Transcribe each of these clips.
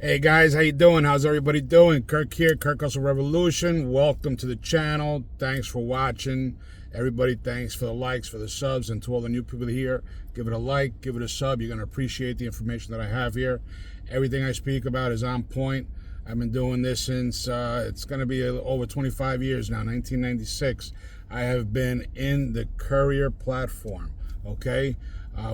Hey guys, how you doing? How's everybody doing? Kirk here, Kirk Hustle Revolution. Welcome to the channel. Thanks for watching. Everybody, thanks for the likes, for the subs, and to all the new people here, give it a like, give it a sub. You're going to appreciate the information that I have here. Everything I speak about is on point. I've been doing this since, it's going to be over 25 years now, 1996. I have been in the Courier platform, okay?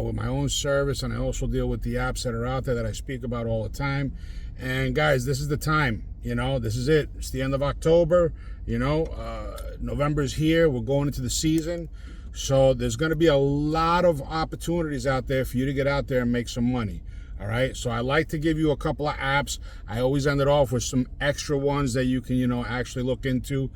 With my own service, and I also deal with the apps that are out there that I speak about all the time. And guys, this is the time, this is it. It's the end of October, November's here. We're going into the season. So there's going to be a lot of opportunities out there for you to get out there and make some money. All right. So I like to give you a couple of apps. I always end it off with some extra ones that you can, actually look into.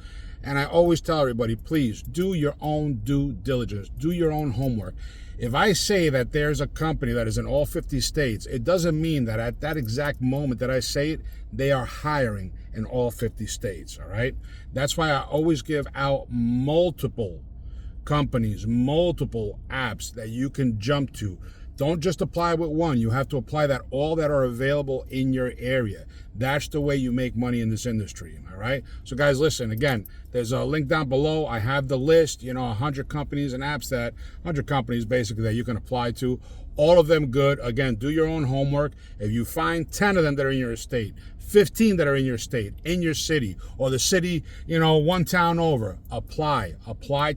And I always tell everybody, please do your own due diligence, do your own homework. If I say that there's a company that is in all 50 states, it doesn't mean that at that exact moment that I say it, they are hiring in all 50 states, all right? That's why I always give out multiple companies, multiple apps that you can jump to. Don't just apply with one. You have to apply that all that are available in your area. That's the way you make money in this industry, all right? So guys, listen, again, there's a link down below. I have the list, 100 companies and apps 100 companies basically that you can apply to. All of them good. Again, do your own homework. If you find 10 of them that are in your state, 15 that are in your state, in your city, or the city, one town over, apply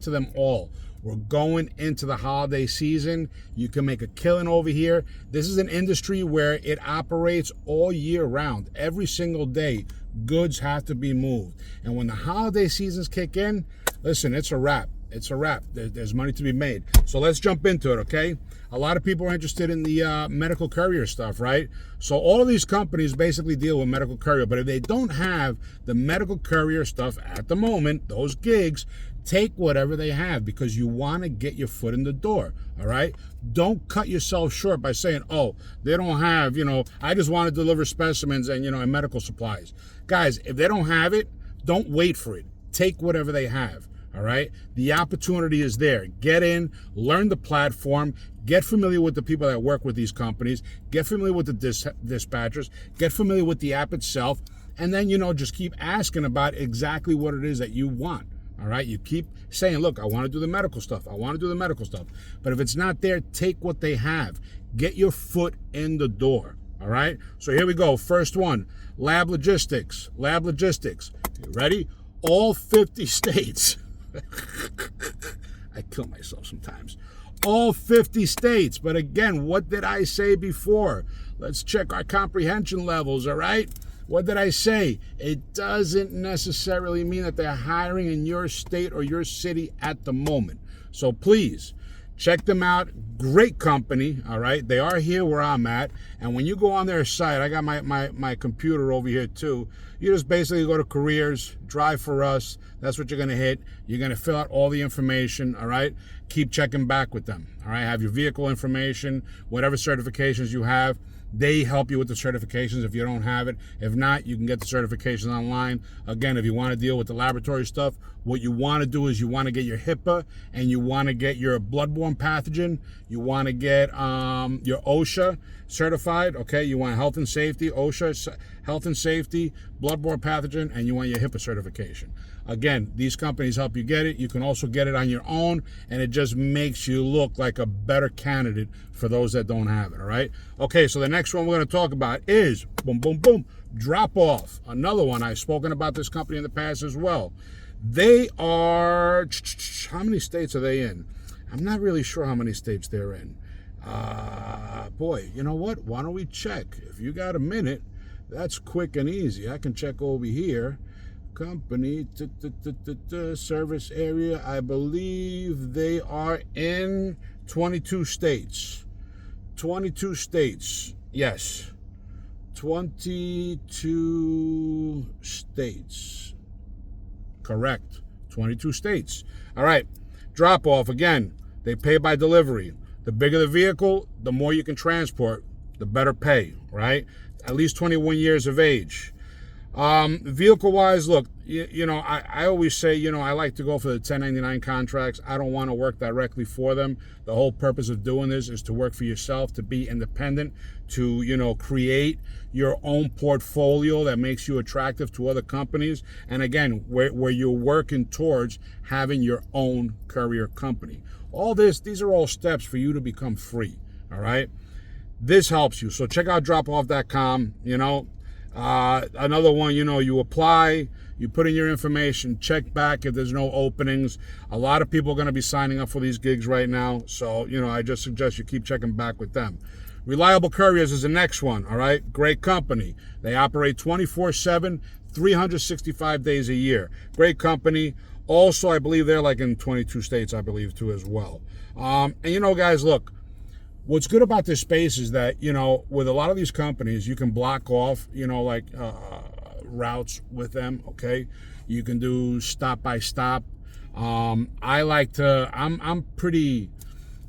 to them all. We're going into the holiday season. You can make a killing over here. This is an industry where it operates all year round. Every single day, goods have to be moved. And when the holiday seasons kick in, listen, it's a wrap. It's a wrap. There's money to be made. So let's jump into it, okay? A lot of people are interested in the medical courier stuff, right? So all of these companies basically deal with medical courier, but if they don't have the medical courier stuff at the moment, those gigs, take whatever they have because you want to get your foot in the door, all right? Don't cut yourself short by saying, oh, they don't have, I just want to deliver specimens and, and medical supplies. Guys, if they don't have it, don't wait for it. Take whatever they have, all right? The opportunity is there. Get in, learn the platform, get familiar with the people that work with these companies, get familiar with the dispatchers, get familiar with the app itself, and then, just keep asking about exactly what it is that you want. All right, you keep saying, look, I want to do the medical stuff. I want to do the medical stuff. But if it's not there, take what they have. Get your foot in the door. All right, so here we go. First one, lab logistics. Lab logistics. You ready? All 50 states. I kill myself sometimes. All 50 states. But again, what did I say before? Let's check our comprehension levels, all right? What did I say? It doesn't necessarily mean that they're hiring in your state or your city at the moment. So please, check them out. Great company, all right? They are here where I'm at. And when you go on their site, I got my computer over here too. You just basically go to Couriers, drive for us. That's what you're going to hit. You're going to fill out all the information, all right? Keep checking back with them, all right? Have your vehicle information, whatever certifications you have. They help you with the certifications if you don't have it. If not, you can get the certifications online. Again, if you want to deal with the laboratory stuff, what you want to do is you want to get your HIPAA and you want to get your Bloodborne Pathogen. You want to get your OSHA certified, okay? You want health and safety, OSHA, health and safety, Bloodborne Pathogen, and you want your HIPAA certification. Again, these companies help you get it. You can also get it on your own, and it just makes you look like a better candidate for those that don't have it, all right? Okay, so the next one we're going to talk about is, boom, boom, boom, Dropoff. Another one. I've spoken about this company in the past as well. They are, how many states are they in? I'm not really sure how many states they're in. Boy, you know what? Why don't we check? If you got a minute, that's quick and easy. I can check over here. Company, service area, I believe they are in 22 states. 22 states, yes. 22 states. Correct. 22 states. All right. Drop-off, again, they pay by delivery. The bigger the vehicle, the more you can transport, the better pay, right? At least 21 years of age. Vehicle-wise, look, I always say, I like to go for the 1099 contracts. I don't want to work directly for them. The whole purpose of doing this is to work for yourself, to be independent, to, create your own portfolio that makes you attractive to other companies. And again, where you're working towards having your own courier company. These are all steps for you to become free, all right? This helps you. So check out dropoff.com, another one, you apply, you put in your information, check back if there's no openings. A lot of people are going to be signing up for these gigs right now. So, I just suggest you keep checking back with them. Reliable Couriers is the next one, all right? Great company. They operate 24/7, 365 days a year. Great company. Also, I believe they're like in 22 states, I believe, too, as well. And, guys, look, what's good about this space is that, with a lot of these companies, you can block off, routes with them, okay? You can do stop by stop. I'm pretty,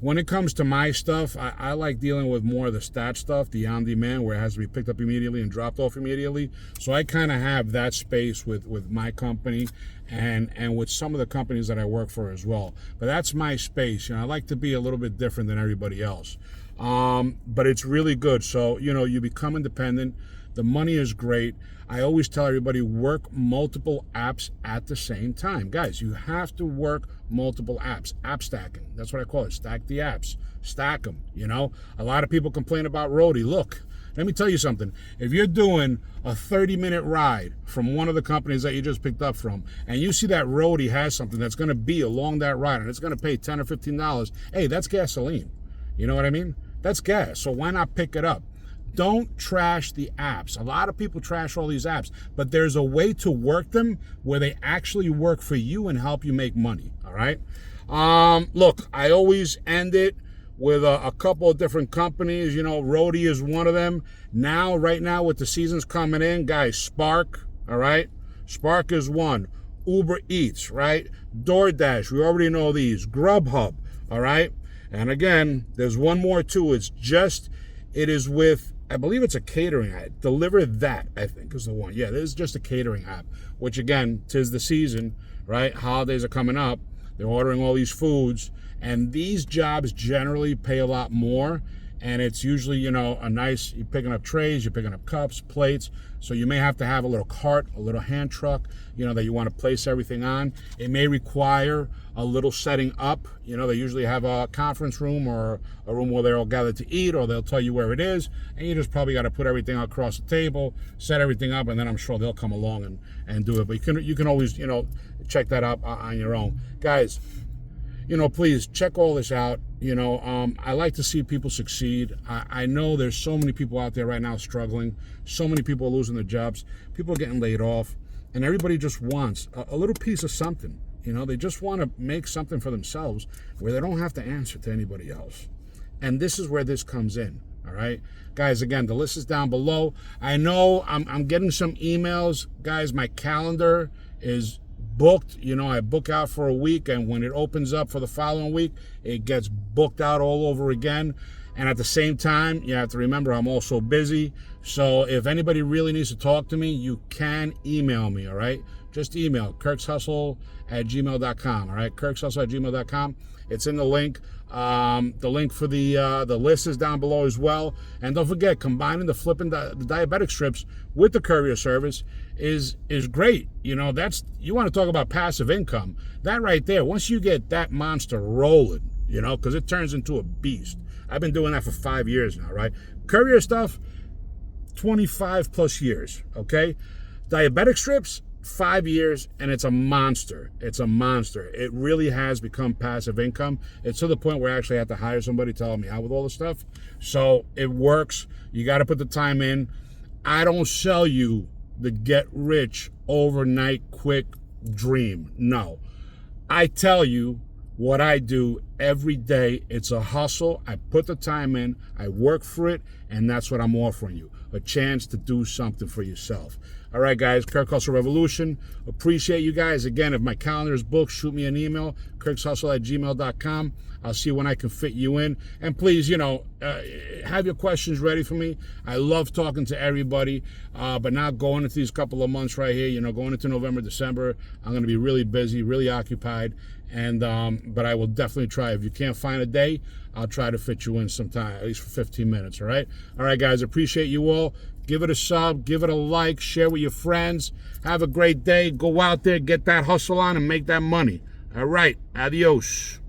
when it comes to my stuff, I like dealing with more of the stat stuff, the on-demand, where it has to be picked up immediately and dropped off immediately. So I kind of have that space with my company and with some of the companies that I work for as well. But that's my space. I like to be a little bit different than everybody else. But it's really good. So, you become independent. The money is great. I always tell everybody, work multiple apps at the same time. Guys, you have to work multiple apps. App stacking. That's what I call it. Stack the apps. Stack them, A lot of people complain about roadie. Look, let me tell you something. If you're doing a 30-minute ride from one of the companies that you just picked up from, and you see that roadie has something that's going to be along that ride, and it's going to pay $10 or $15, hey, that's gasoline. You know what I mean? That's gas. So why not pick it up? Don't trash the apps. A lot of people trash all these apps, but there's a way to work them where they actually work for you and help you make money, all right? Look, I always end it with a couple of different companies. Roadie is one of them. Right now, with the seasons coming in, guys, Spark, all right? Spark is one. Uber Eats, right? DoorDash, we already know these. GrubHub, all right? And again, there's one more too. It is with, I believe it's a catering app. DeliverThat, I think, is the one. Yeah, this is just a catering app, which again, 'tis the season, right? Holidays are coming up. They're ordering all these foods, and these jobs generally pay a lot more. And it's usually, you're picking up trays, you're picking up cups, plates. So you may have to have a little cart, a little hand truck, that you want to place everything on. It may require a little setting up. They usually have a conference room or a room where they're all gathered to eat, or they'll tell you where it is. And you just probably got to put everything across the table, set everything up, and then I'm sure they'll come along and do it. But you can always, check that out on your own. Guys, please check all this out. I like to see people succeed. I know there's so many people out there right now struggling. So many people are losing their jobs. People are getting laid off. And everybody just wants a little piece of something. They just want to make something for themselves where they don't have to answer to anybody else. And this is where this comes in. All right, guys, again, the list is down below. I know I'm getting some emails. Guys, my calendar is booked. I book out for a week, and when it opens up for the following week, it gets booked out all over again. And at the same time, you have to remember I'm also busy. So if anybody really needs to talk to me, you can email me, all right? Just email kirkshustle@gmail.com, all right? kirkshustle@gmail.com. It's in the link. The link for the list is down below as well. And don't forget, combining the flipping the diabetic strips with the courier service is great. You want to talk about passive income. That right there, once you get that monster rolling, because it turns into a beast. I've been doing that for 5 years now, right? Courier stuff, 25 plus years, okay? Diabetic strips, 5 years, and it's a monster. It's a monster. It really has become passive income. It's to the point where I actually have to hire somebody to help me out with all the stuff. So it works. You got to put the time in. I don't sell you the get rich overnight quick dream. No. I tell you what I do every day. It's a hustle. I put the time in. I work for it, and that's what I'm offering you. A chance to do something for yourself. All right, guys, Kirk Hustle Revolution. Appreciate you guys. Again, if my calendar is booked, shoot me an email, kirkshustle@gmail.com. I'll see when I can fit you in. And please, have your questions ready for me. I love talking to everybody, but now going into these couple of months right here, going into November, December, I'm going to be really busy, really occupied. And but I will definitely try. If you can't find a day, I'll try to fit you in sometime, at least for 15 minutes, all right? All right, guys, appreciate you all. Give it a sub, give it a like, share with your friends. Have a great day. Go out there, get that hustle on, and make that money. All right, adios.